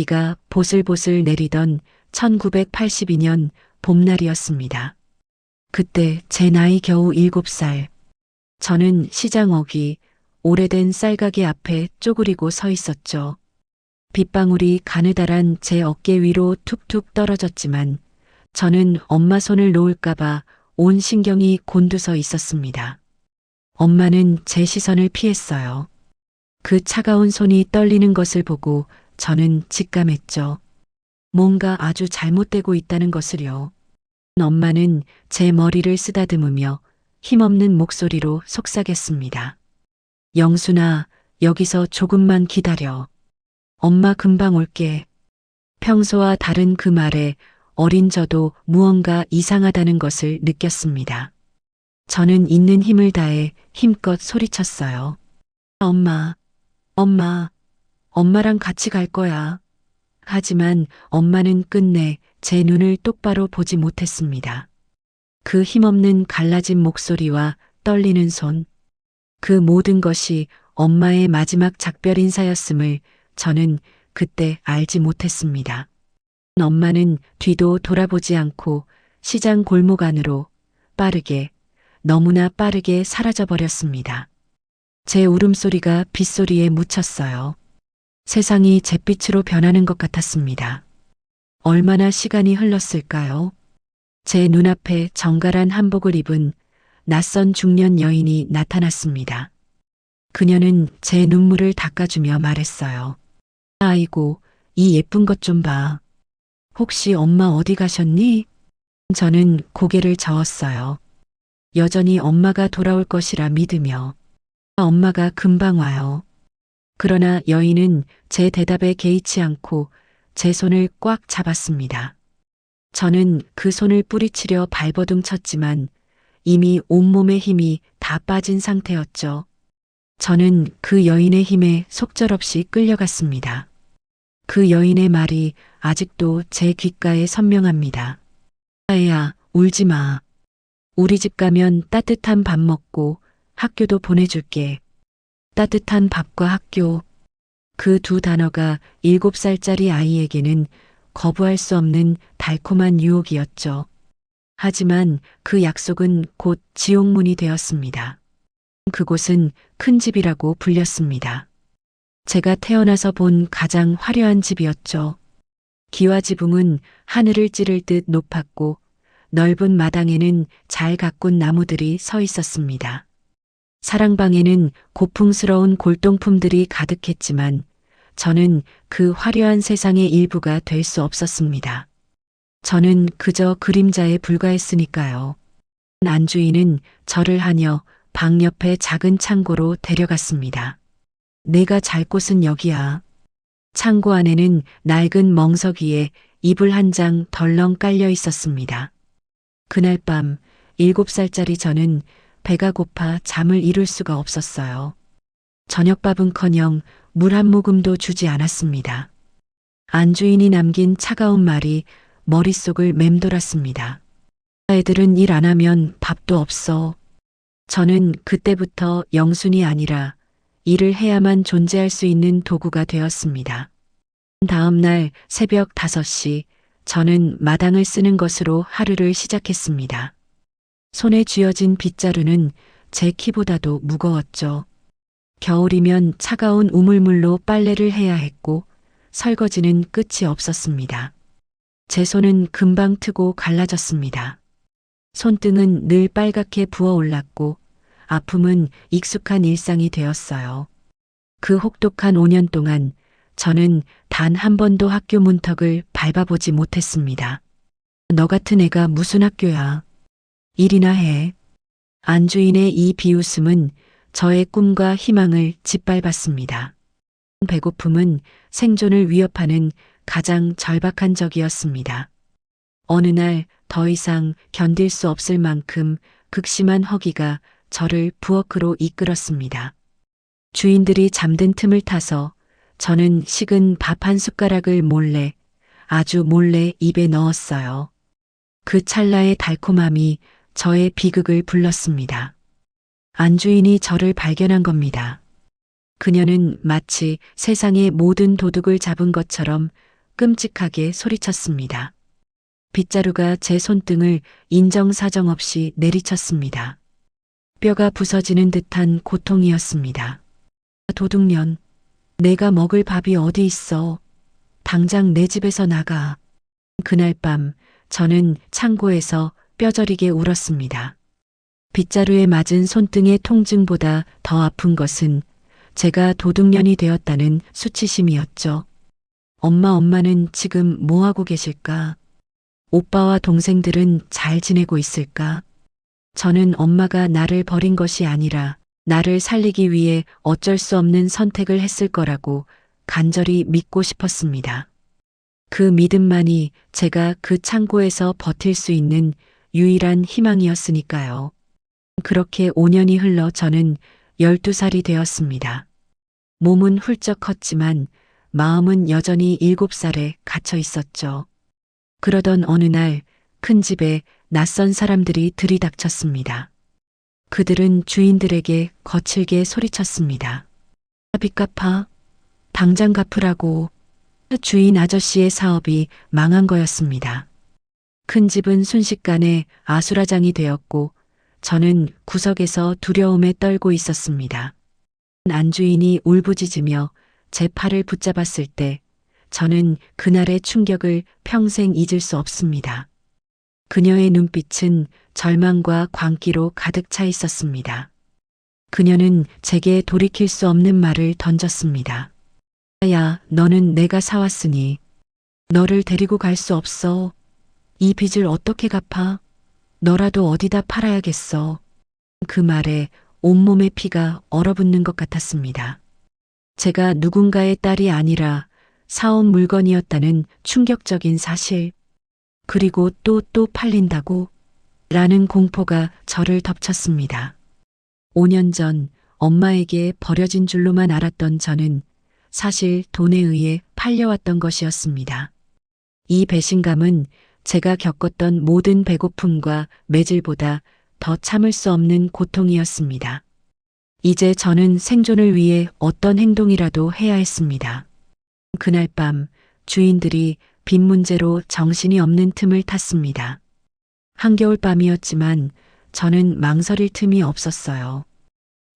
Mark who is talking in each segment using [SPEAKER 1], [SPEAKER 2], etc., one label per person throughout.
[SPEAKER 1] 비가 보슬보슬 내리던 1982년 봄날이었습니다. 그때 제 나이 겨우 7살. 저는 시장 어귀 오래된 쌀가게 앞에 쪼그리고 서 있었죠. 빗방울이 가느다란 제 어깨 위로 툭툭 떨어졌지만 저는 엄마 손을 놓을까봐 온 신경이 곤두서 있었습니다. 엄마는 제 시선을 피했어요. 그 차가운 손이 떨리는 것을 보고 저는 직감했죠. 뭔가 아주 잘못되고 있다는 것을요. 엄마는 제 머리를 쓰다듬으며 힘없는 목소리로 속삭였습니다. 영순아, 여기서 조금만 기다려. 엄마 금방 올게. 평소와 다른 그 말에 어린 저도 무언가 이상하다는 것을 느꼈습니다. 저는 있는 힘을 다해 힘껏 소리쳤어요. 엄마, 엄마랑 같이 갈 거야. 하지만 엄마는 끝내 제 눈을 똑바로 보지 못했습니다. 그 힘없는 갈라진 목소리와 떨리는 손, 그 모든 것이 엄마의 마지막 작별 인사였음을 저는 그때 알지 못했습니다. 엄마는 뒤도 돌아보지 않고 시장 골목 안으로 빠르게, 너무나 빠르게 사라져버렸습니다. 제 울음소리가 빗소리에 묻혔어요. 세상이 잿빛으로 변하는 것 같았습니다. 얼마나 시간이 흘렀을까요? 제 눈앞에 정갈한 한복을 입은 낯선 중년 여인이 나타났습니다. 그녀는 제 눈물을 닦아주며 말했어요. 아이고, 이 예쁜 것 좀 봐. 혹시 엄마 어디 가셨니? 저는 고개를 저었어요. 여전히 엄마가 돌아올 것이라 믿으며. 엄마가 금방 와요. 그러나 여인은 제 대답에 개의치 않고 제 손을 꽉 잡았습니다. 저는 그 손을 뿌리치려 발버둥 쳤지만 이미 온몸의 힘이 다 빠진 상태였죠. 저는 그 여인의 힘에 속절없이 끌려갔습니다. 그 여인의 말이 아직도 제 귓가에 선명합니다. 아야, 울지 마. 우리 집 가면 따뜻한 밥 먹고 학교도 보내줄게. 따뜻한 밥과 학교. 그 두 단어가 7살짜리 아이에게는 거부할 수 없는 달콤한 유혹이었죠. 하지만 그 약속은 곧 지옥문이 되었습니다. 그곳은 큰 집이라고 불렸습니다. 제가 태어나서 본 가장 화려한 집이었죠. 기와 지붕은 하늘을 찌를 듯 높았고 넓은 마당에는 잘 가꾼 나무들이 서 있었습니다. 사랑방에는 고풍스러운 골동품들이 가득했지만 저는 그 화려한 세상의 일부가 될 수 없었습니다. 저는 그저 그림자에 불과했으니까요. 안주인은 저를 하며 방 옆의 작은 창고로 데려갔습니다. 내가 잘 곳은 여기야. 창고 안에는 낡은 멍석 위에 이불 한 장 덜렁 깔려 있었습니다. 그날 밤 7살짜리 저는 배가 고파 잠을 이룰 수가 없었어요. 저녁밥은커녕 물 한 모금도 주지 않았습니다. 안주인이 남긴 차가운 말이 머릿속을 맴돌았습니다. 애들은 일 안 하면 밥도 없어. 저는 그때부터 영순이 아니라 일을 해야만 존재할 수 있는 도구가 되었습니다. 다음 날 새벽 5시 저는 마당을 쓰는 것으로 하루를 시작했습니다. 손에 쥐어진 빗자루는 제 키보다도 무거웠죠. 겨울이면 차가운 우물물로 빨래를 해야 했고 설거지는 끝이 없었습니다. 제 손은 금방 트고 갈라졌습니다. 손등은 늘 빨갛게 부어올랐고 아픔은 익숙한 일상이 되었어요. 그 혹독한 5년 동안 저는 단 한 번도 학교 문턱을 밟아보지 못했습니다. 너 같은 애가 무슨 학교야. 일이나 해. 안주인의 이 비웃음은 저의 꿈과 희망을 짓밟았습니다. 배고픔은 생존을 위협하는 가장 절박한 적이었습니다. 어느 날 더 이상 견딜 수 없을 만큼 극심한 허기가 저를 부엌으로 이끌었습니다. 주인들이 잠든 틈을 타서 저는 식은 밥 한 숟가락을 몰래, 아주 몰래 입에 넣었어요. 그 찰나의 달콤함이 저의 비극을 불렀습니다. 안주인이 저를 발견한 겁니다. 그녀는 마치 세상의 모든 도둑을 잡은 것처럼 끔찍하게 소리쳤습니다. 빗자루가 제 손등을 인정사정 없이 내리쳤습니다. 뼈가 부서지는 듯한 고통이었습니다. 도둑년, 내가 먹을 밥이 어디 있어? 당장 내 집에서 나가. 그날 밤 저는 창고에서 뼈저리게 울었습니다. 빗자루에 맞은 손등의 통증보다 더 아픈 것은 제가 도둑년이 되었다는 수치심이었죠. 엄마는 지금 뭐하고 계실까? 오빠와 동생들은 잘 지내고 있을까? 저는 엄마가 나를 버린 것이 아니라 나를 살리기 위해 어쩔 수 없는 선택을 했을 거라고 간절히 믿고 싶었습니다. 그 믿음만이 제가 그 창고에서 버틸 수 있는 유일한 희망이었으니까요. 그렇게 5년이 흘러 저는 12살이 되었습니다. 몸은 훌쩍 컸지만 마음은 여전히 7살에 갇혀 있었죠. 그러던 어느 날 큰 집에 낯선 사람들이 들이닥쳤습니다. 그들은 주인들에게 거칠게 소리쳤습니다. 빚 갚아. 당장 갚으라고. 주인 아저씨의 사업이 망한 거였습니다. 큰 집은 순식간에 아수라장이 되었고 저는 구석에서 두려움에 떨고 있었습니다. 안주인이 울부짖으며 제 팔을 붙잡았을 때 저는 그날의 충격을 평생 잊을 수 없습니다. 그녀의 눈빛은 절망과 광기로 가득 차 있었습니다. 그녀는 제게 돌이킬 수 없는 말을 던졌습니다. 야, 너는 내가 사왔으니 너를 데리고 갈 수 없어. 이 빚을 어떻게 갚아? 너라도 어디다 팔아야겠어. 그 말에 온몸의 피가 얼어붙는 것 같았습니다. 제가 누군가의 딸이 아니라 사온 물건이었다는 충격적인 사실, 그리고 또 팔린다고? 라는 공포가 저를 덮쳤습니다. 5년 전 엄마에게 버려진 줄로만 알았던 저는 사실 돈에 의해 팔려왔던 것이었습니다. 이 배신감은 제가 겪었던 모든 배고픔과 매질보다 더 참을 수 없는 고통이었습니다. 이제 저는 생존을 위해 어떤 행동이라도 해야 했습니다. 그날 밤 주인들이 빚 문제로 정신이 없는 틈을 탔습니다. 한겨울 밤이었지만 저는 망설일 틈이 없었어요.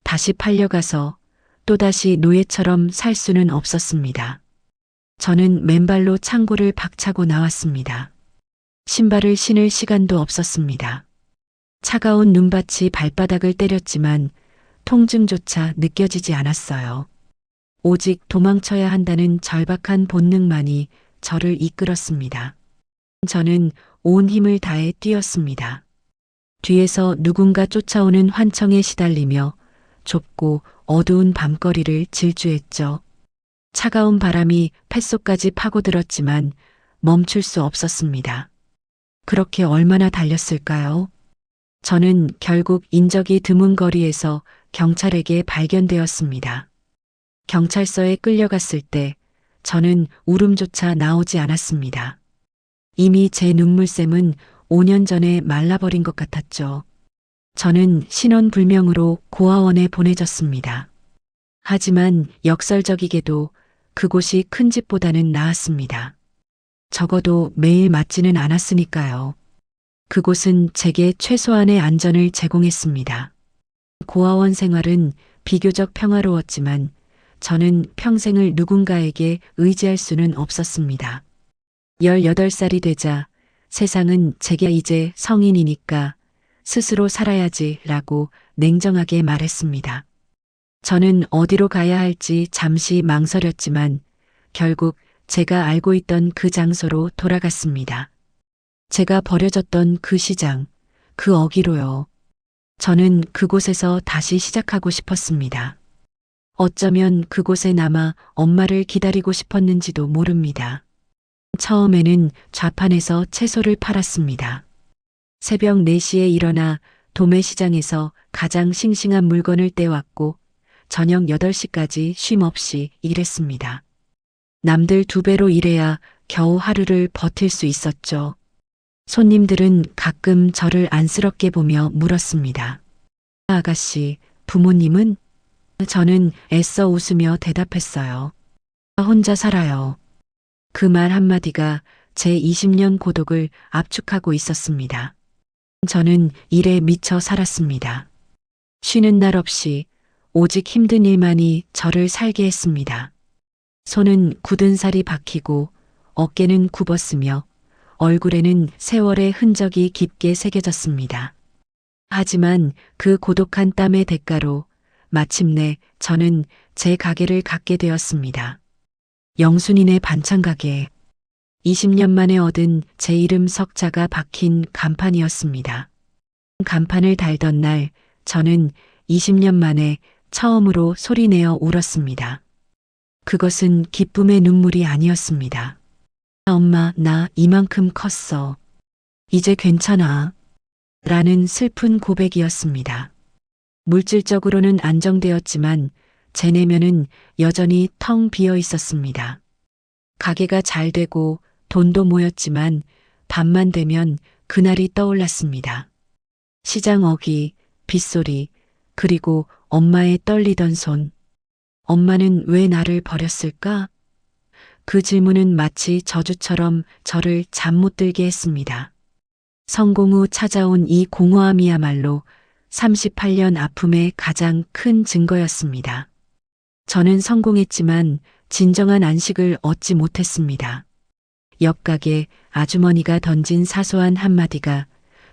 [SPEAKER 1] 다시 팔려가서 또다시 노예처럼 살 수는 없었습니다. 저는 맨발로 창고를 박차고 나왔습니다. 신발을 신을 시간도 없었습니다. 차가운 눈밭이 발바닥을 때렸지만 통증조차 느껴지지 않았어요. 오직 도망쳐야 한다는 절박한 본능만이 저를 이끌었습니다. 저는 온 힘을 다해 뛰었습니다. 뒤에서 누군가 쫓아오는 환청에 시달리며 좁고 어두운 밤거리를 질주했죠. 차가운 바람이 뱃속까지 파고들었지만 멈출 수 없었습니다. 그렇게 얼마나 달렸을까요? 저는 결국 인적이 드문 거리에서 경찰에게 발견되었습니다. 경찰서에 끌려갔을 때 저는 울음조차 나오지 않았습니다. 이미 제 눈물샘은 5년 전에 말라버린 것 같았죠. 저는 신원불명으로 고아원에 보내졌습니다. 하지만 역설적이게도 그곳이 큰 집보다는 나았습니다. 적어도 매일 맞지는 않았으니까요. 그곳은 제게 최소한의 안전을 제공했습니다. 고아원 생활은 비교적 평화로웠지만 저는 평생을 누군가에게 의지할 수는 없었습니다. 18살이 되자 세상은 제게 이제 성인이니까 스스로 살아야지 라고 냉정하게 말했습니다. 저는 어디로 가야 할지 잠시 망설였지만 결국 제가 알고 있던 그 장소로 돌아갔습니다. 제가 버려졌던 그 시장, 그 어귀로요. 저는 그곳에서 다시 시작하고 싶었습니다. 어쩌면 그곳에 남아 엄마를 기다리고 싶었는지도 모릅니다. 처음에는 좌판에서 채소를 팔았습니다. 새벽 4시에 일어나 도매시장에서 가장 싱싱한 물건을 떼왔고 저녁 8시까지 쉼 없이 일했습니다. 남들 2배로 일해야 겨우 하루를 버틸 수 있었죠. 손님들은 가끔 저를 안쓰럽게 보며 물었습니다. 아가씨, 부모님은? 저는 애써 웃으며 대답했어요. 혼자 살아요. 그 말 한마디가 제 20년 고독을 압축하고 있었습니다. 저는 일에 미쳐 살았습니다. 쉬는 날 없이 오직 힘든 일만이 저를 살게 했습니다. 손은 굳은 살이 박히고 어깨는 굽었으며 얼굴에는 세월의 흔적이 깊게 새겨졌습니다. 하지만 그 고독한 땀의 대가로 마침내 저는 제 가게를 갖게 되었습니다. 영순이네 반찬 가게. 20년 만에 얻은 제 이름 석자가 박힌 간판이었습니다. 간판을 달던 날 저는 20년 만에 처음으로 소리내어 울었습니다. 그것은 기쁨의 눈물이 아니었습니다. 엄마, 나 이만큼 컸어. 이제 괜찮아. 라는 슬픈 고백이었습니다. 물질적으로는 안정되었지만 제 내면은 여전히 텅 비어 있었습니다. 가게가 잘 되고 돈도 모였지만 밤만 되면 그날이 떠올랐습니다. 시장 어기, 빗소리, 그리고 엄마의 떨리던 손. 엄마는 왜 나를 버렸을까? 그 질문은 마치 저주처럼 저를 잠 못 들게 했습니다. 성공 후 찾아온 이 공허함이야말로 38년 아픔의 가장 큰 증거였습니다. 저는 성공했지만 진정한 안식을 얻지 못했습니다. 옆 가게 아주머니가 던진 사소한 한마디가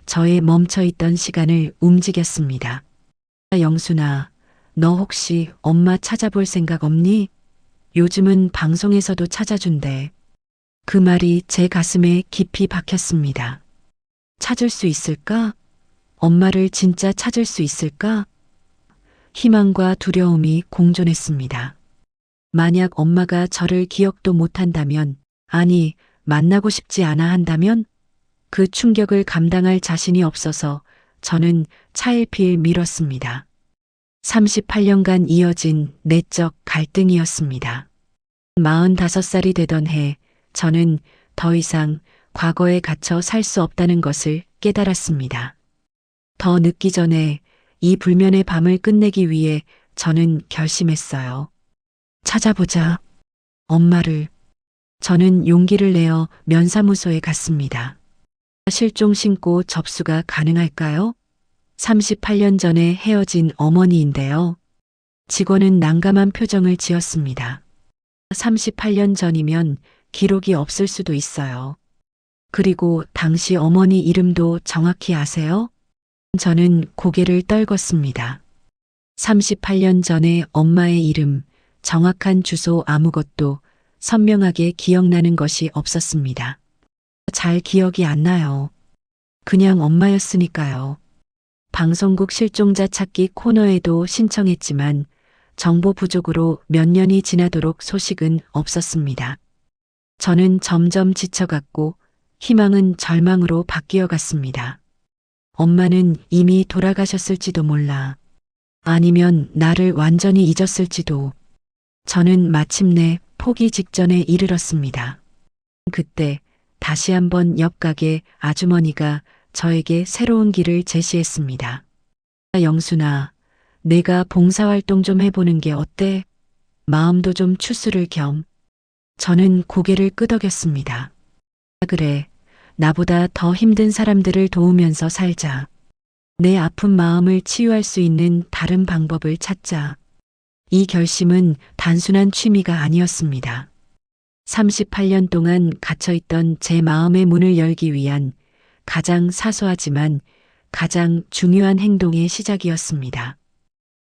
[SPEAKER 1] 저의 멈춰있던 시간을 움직였습니다. 영순아, 너 혹시 엄마 찾아볼 생각 없니? 요즘은 방송에서도 찾아준대. 그 말이 제 가슴에 깊이 박혔습니다. 찾을 수 있을까? 엄마를 진짜 찾을 수 있을까? 희망과 두려움이 공존했습니다. 만약 엄마가 저를 기억도 못한다면, 아니, 만나고 싶지 않아 한다면? 그 충격을 감당할 자신이 없어서 저는 차일피일 미뤘습니다. 38년간 이어진 내적 갈등이었습니다. 45살이 되던 해, 저는 더 이상 과거에 갇혀 살 수 없다는 것을 깨달았습니다. 더 늦기 전에 이 불면의 밤을 끝내기 위해 저는 결심했어요. 찾아보자. 엄마를. 저는 용기를 내어 면사무소에 갔습니다. 실종 신고 접수가 가능할까요? 38년 전에 헤어진 어머니인데요. 직원은 난감한 표정을 지었습니다. 38년 전이면 기록이 없을 수도 있어요. 그리고 당시 어머니 이름도 정확히 아세요? 저는 고개를 떨궜습니다. 38년 전에 엄마의 이름, 정확한 주소 아무것도 선명하게 기억나는 것이 없었습니다. 잘 기억이 안 나요. 그냥 엄마였으니까요. 방송국 실종자 찾기 코너에도 신청했지만 정보 부족으로 몇 년이 지나도록 소식은 없었습니다. 저는 점점 지쳐갔고 희망은 절망으로 바뀌어 갔습니다. 엄마는 이미 돌아가셨을지도 몰라. 아니면 나를 완전히 잊었을지도. 저는 마침내 포기 직전에 이르렀습니다. 그때 다시 한번 옆 가게 아주머니가 저에게 새로운 길을 제시했습니다. 영순아, 내가 봉사활동 좀 해보는 게 어때? 마음도 좀 추스를 겸. 저는 고개를 끄덕였습니다. 그래, 나보다 더 힘든 사람들을 도우면서 살자. 내 아픈 마음을 치유할 수 있는 다른 방법을 찾자. 이 결심은 단순한 취미가 아니었습니다. 38년 동안 갇혀있던 제 마음의 문을 열기 위한 가장 사소하지만 가장 중요한 행동의 시작이었습니다.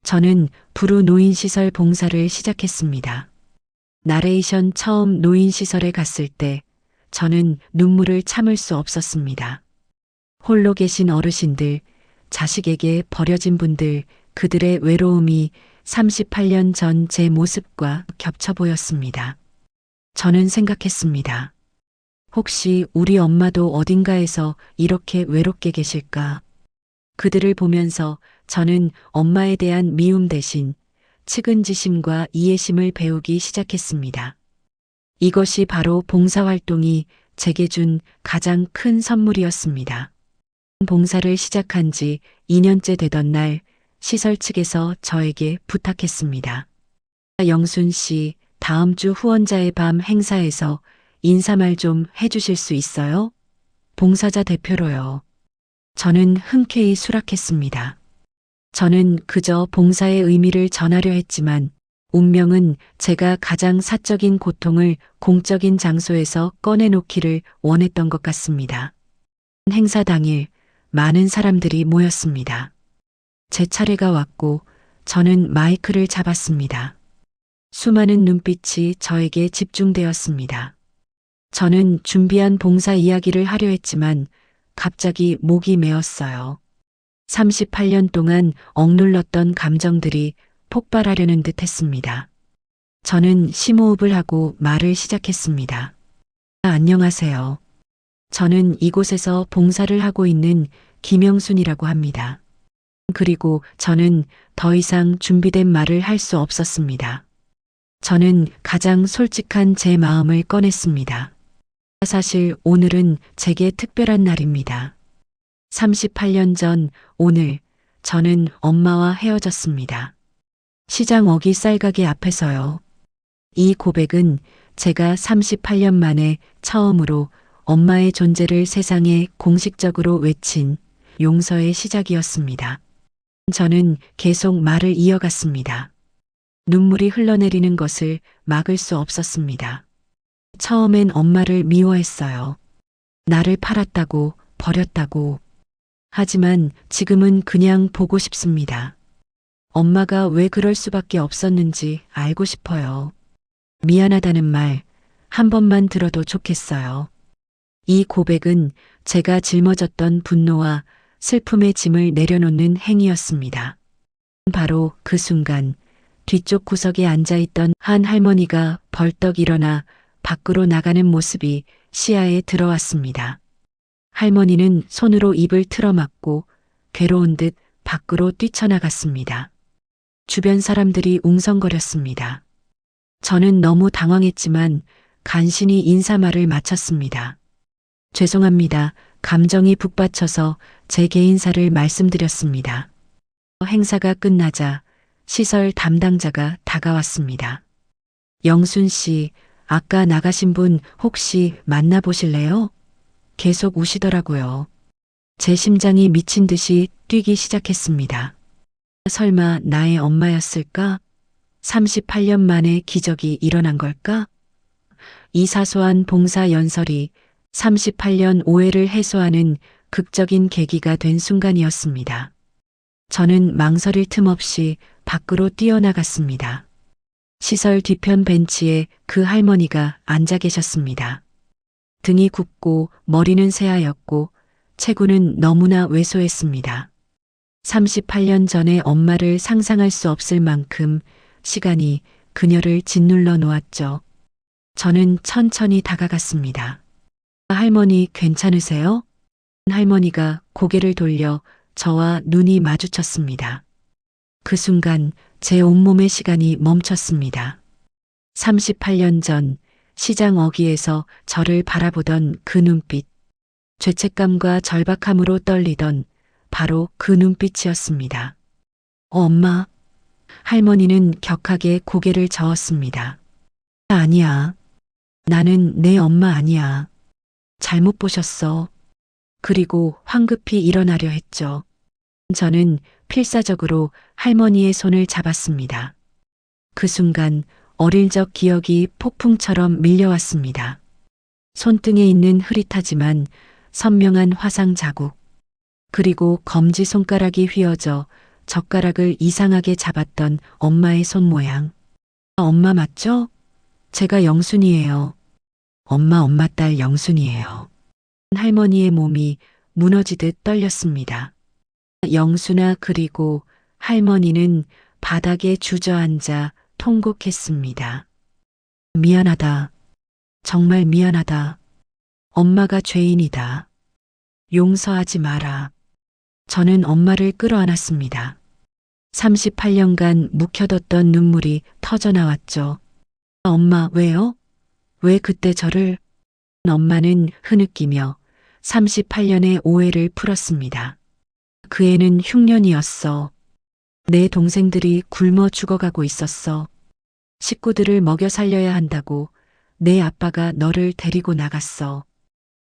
[SPEAKER 1] 저는 부루 노인시설 봉사를 시작했습니다. 나레이션 처음 노인시설에 갔을 때 저는 눈물을 참을 수 없었습니다. 홀로 계신 어르신들, 자식에게 버려진 분들, 그들의 외로움이 38년 전 제 모습과 겹쳐 보였습니다. 저는 생각했습니다. 혹시 우리 엄마도 어딘가에서 이렇게 외롭게 계실까? 그들을 보면서 저는 엄마에 대한 미움 대신 측은지심과 이해심을 배우기 시작했습니다. 이것이 바로 봉사활동이 제게 준 가장 큰 선물이었습니다. 봉사를 시작한 지 2년째 되던 날 시설 측에서 저에게 부탁했습니다. 영순 씨, 다음 주 후원자의 밤 행사에서 인사말 좀 해주실 수 있어요? 봉사자 대표로요. 저는 흔쾌히 수락했습니다. 저는 그저 봉사의 의미를 전하려 했지만 운명은 제가 가장 사적인 고통을 공적인 장소에서 꺼내놓기를 원했던 것 같습니다. 행사 당일 많은 사람들이 모였습니다. 제 차례가 왔고 저는 마이크를 잡았습니다. 수많은 눈빛이 저에게 집중되었습니다. 저는 준비한 봉사 이야기를 하려 했지만 갑자기 목이 메었어요. 38년 동안 억눌렀던 감정들이 폭발하려는 듯 했습니다. 저는 심호흡을 하고 말을 시작했습니다. 안녕하세요. 저는 이곳에서 봉사를 하고 있는 김영순이라고 합니다. 그리고 저는 더 이상 준비된 말을 할 수 없었습니다. 저는 가장 솔직한 제 마음을 꺼냈습니다. 사실 오늘은 제게 특별한 날입니다. 38년 전 오늘 저는 엄마와 헤어졌습니다. 시장 어기 쌀가게 앞에서요. 이 고백은 제가 38년 만에 처음으로 엄마의 존재를 세상에 공식적으로 외친 용서의 시작이었습니다. 저는 계속 말을 이어갔습니다. 눈물이 흘러내리는 것을 막을 수 없었습니다. 처음엔 엄마를 미워했어요. 나를 팔았다고, 버렸다고. 하지만 지금은 그냥 보고 싶습니다. 엄마가 왜 그럴 수밖에 없었는지 알고 싶어요. 미안하다는 말 한 번만 들어도 좋겠어요. 이 고백은 제가 짊어졌던 분노와 슬픔의 짐을 내려놓는 행위였습니다. 바로 그 순간 뒤쪽 구석에 앉아있던 한 할머니가 벌떡 일어나 밖으로 나가는 모습이 시야에 들어왔습니다. 할머니는 손으로 입을 틀어막고 괴로운 듯 밖으로 뛰쳐나갔습니다. 주변 사람들이 웅성거렸습니다. 저는 너무 당황했지만 간신히 인사말을 마쳤습니다. 죄송합니다. 감정이 북받쳐서 제 개인사를 말씀드렸습니다. 행사가 끝나자 시설 담당자가 다가왔습니다. 영순 씨, 아까 나가신 분 혹시 만나보실래요? 계속 우시더라고요. 제 심장이 미친 듯이 뛰기 시작했습니다. 설마 나의 엄마였을까? 38년 만에 기적이 일어난 걸까? 이 사소한 봉사 연설이 38년 오해를 해소하는 극적인 계기가 된 순간이었습니다. 저는 망설일 틈 없이 밖으로 뛰어나갔습니다. 시설 뒤편 벤치에 그 할머니가 앉아 계셨습니다. 등이 굽고 머리는 새하얗고 체구는 너무나 왜소했습니다. 38년 전의 엄마를 상상할 수 없을 만큼 시간이 그녀를 짓눌러 놓았죠. 저는 천천히 다가갔습니다. 할머니 괜찮으세요? 할머니가 고개를 돌려 저와 눈이 마주쳤습니다. 그 순간 제 온몸의 시간이 멈췄습니다. 38년 전 시장 어귀에서 저를 바라보던 그 눈빛, 죄책감과 절박함으로 떨리던 바로 그 눈빛이었습니다. 엄마. 할머니는 격하게 고개를 저었습니다. 아니야. 나는 내 엄마 아니야. 잘못 보셨어. 그리고 황급히 일어나려 했죠. 저는 필사적으로 할머니의 손을 잡았습니다. 그 순간 어릴 적 기억이 폭풍처럼 밀려왔습니다. 손등에 있는 흐릿하지만 선명한 화상 자국, 그리고 검지 손가락이 휘어져 젓가락을 이상하게 잡았던 엄마의 손 모양. 엄마 맞죠? 제가 영순이에요. 엄마 딸 영순이에요. 할머니의 몸이 무너지듯 떨렸습니다. 영순아, 그리고 할머니는 바닥에 주저앉아 통곡했습니다. 미안하다. 정말 미안하다. 엄마가 죄인이다. 용서하지 마라. 저는 엄마를 끌어안았습니다. 38년간 묵혀뒀던 눈물이 터져나왔죠. 엄마, 왜요? 왜 그때 저를? 엄마는 흐느끼며 38년의 오해를 풀었습니다. 그 애는 흉년이었어. 내 동생들이 굶어 죽어가고 있었어. 식구들을 먹여 살려야 한다고 내 아빠가 너를 데리고 나갔어.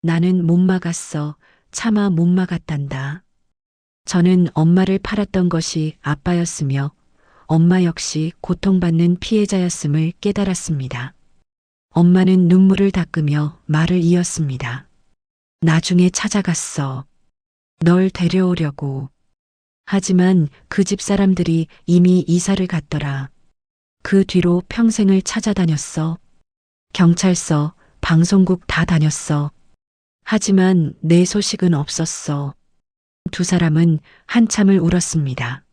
[SPEAKER 1] 나는 못 막았어. 차마 못 막았단다. 저는 엄마를 팔았던 것이 아빠였으며 엄마 역시 고통받는 피해자였음을 깨달았습니다. 엄마는 눈물을 닦으며 말을 이었습니다. 나중에 찾아갔어. 널 데려오려고. 하지만 그 집 사람들이 이미 이사를 갔더라. 그 뒤로 평생을 찾아다녔어. 경찰서, 방송국 다 다녔어. 하지만 내 소식은 없었어. 두 사람은 한참을 울었습니다.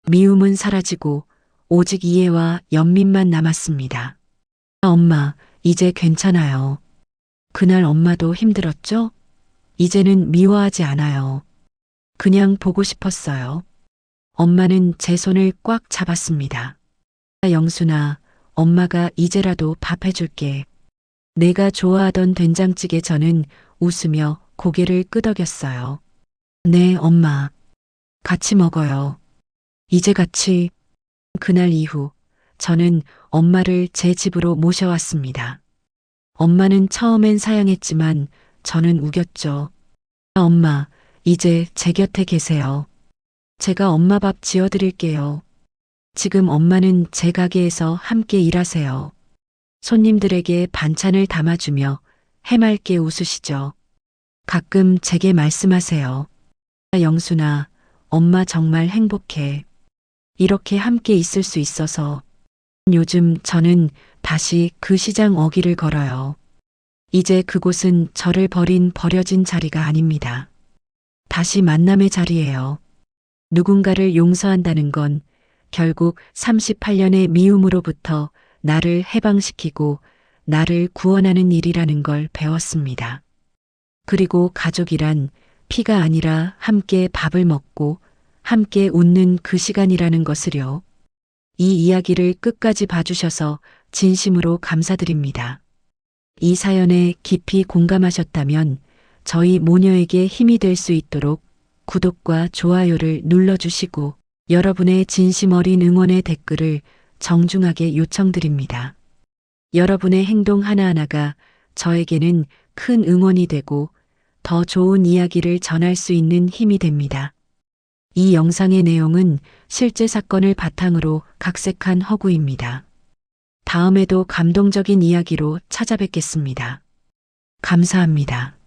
[SPEAKER 1] 미움은 사라지고 오직 이해와 연민만 남았습니다. 엄마, 이제 괜찮아요. 그날 엄마도 힘들었죠? 이제는 미워하지 않아요. 그냥 보고 싶었어요. 엄마는 제 손을 꽉 잡았습니다. 영순아, 엄마가 이제라도 밥 해줄게. 내가 좋아하던 된장찌개. 저는 웃으며 고개를 끄덕였어요. 네, 엄마. 같이 먹어요. 이제 같이. 그날 이후 저는 엄마를 제 집으로 모셔왔습니다. 엄마는 처음엔 사양했지만 저는 우겼죠. 엄마, 이제 제 곁에 계세요. 제가 엄마 밥 지어드릴게요. 지금 엄마는 제 가게에서 함께 일하세요. 손님들에게 반찬을 담아주며 해맑게 웃으시죠. 가끔 제게 말씀하세요. 영순아, 엄마 정말 행복해. 이렇게 함께 있을 수 있어서. 요즘 저는 다시 그 시장 어귀를 걸어요. 이제 그곳은 저를 버린 버려진 자리가 아닙니다. 다시 만남의 자리예요. 누군가를 용서한다는 건 결국 38년의 미움으로부터 나를 해방시키고 나를 구원하는 일이라는 걸 배웠습니다. 그리고 가족이란 피가 아니라 함께 밥을 먹고 함께 웃는 그 시간이라는 것을요. 이 이야기를 끝까지 봐주셔서 진심으로 감사드립니다. 이 사연에 깊이 공감하셨다면 저희 모녀에게 힘이 될 수 있도록 구독과 좋아요를 눌러주시고 여러분의 진심 어린 응원의 댓글을 정중하게 요청드립니다. 여러분의 행동 하나하나가 저에게는 큰 응원이 되고 더 좋은 이야기를 전할 수 있는 힘이 됩니다. 이 영상의 내용은 실제 사건을 바탕으로 각색한 허구입니다. 다음에도 감동적인 이야기로 찾아뵙겠습니다. 감사합니다.